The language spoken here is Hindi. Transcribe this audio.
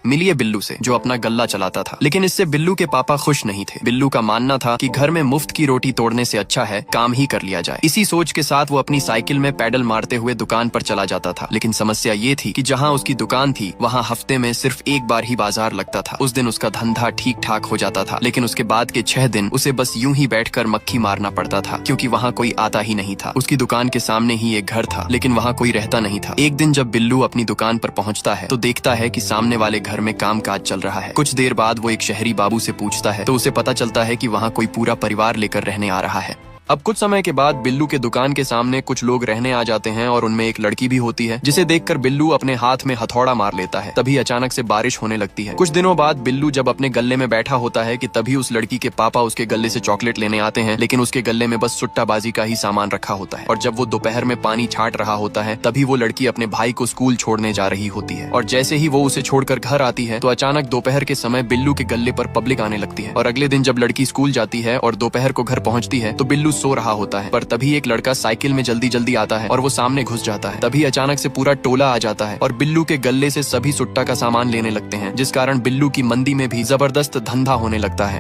मिलिए बिल्लू से, जो अपना गल्ला चलाता था। लेकिन इससे बिल्लू के पापा खुश नहीं थे। बिल्लू का मानना था कि घर में मुफ्त की रोटी तोड़ने से अच्छा है काम ही कर लिया जाए। इसी सोच के साथ वो अपनी साइकिल में पैडल मारते हुए दुकान पर चला जाता था। लेकिन समस्या ये थी कि जहाँ उसकी दुकान थी वहाँ हफ्ते में सिर्फ एक बार ही बाजार लगता था। उस दिन उसका धंधा ठीक ठाक हो जाता था, लेकिन उसके बाद के 6 दिन उसे बस यूं ही बैठकर मक्खी मारना पड़ता था, क्योंकि वहाँ कोई आता ही नहीं था। उसकी दुकान के सामने ही एक घर था, लेकिन वहाँ कोई रहता नहीं था। एक दिन जब बिल्लू अपनी दुकान पर पहुँचता है तो देखता है कि सामने वाले घर में काम काज चल रहा है। कुछ देर बाद वो एक शहरी बाबू से पूछता है तो उसे पता चलता है कि वहाँ कोई पूरा परिवार लेकर रहने आ रहा है। अब कुछ समय के बाद बिल्लू के दुकान के सामने कुछ लोग रहने आ जाते हैं और उनमें एक लड़की भी होती है, जिसे देखकर बिल्लू अपने हाथ में हथौड़ा मार लेता है। तभी अचानक से बारिश होने लगती है। कुछ दिनों बाद बिल्लू जब अपने गल्ले में बैठा होता है कि तभी उस लड़की के पापा उसके गल्ले से चॉकलेट लेने आते हैं, लेकिन उसके गल्ले में बस सुट्टाबाजी का ही सामान रखा होता है। और जब वो दोपहर में पानी छाट रहा होता है तभी वो लड़की अपने भाई को स्कूल छोड़ने जा रही होती है। और जैसे ही वो उसे छोड़कर घर आती है तो अचानक दोपहर के समय बिल्लू के गल्ले पर पब्लिक आने लगती है। और अगले दिन जब लड़की स्कूल जाती है और दोपहर को घर पहुंचती है तो बिल्लू सो रहा होता है। पर तभी एक लड़का साइकिल में जल्दी जल्दी आता है और वो सामने घुस जाता है। तभी अचानक से पूरा टोला आ जाता है और बिल्लू के गल्ले से सभी सुट्टा का सामान लेने लगते हैं, जिस कारण बिल्लू की मंदी में भी जबरदस्त धंधा होने लगता है।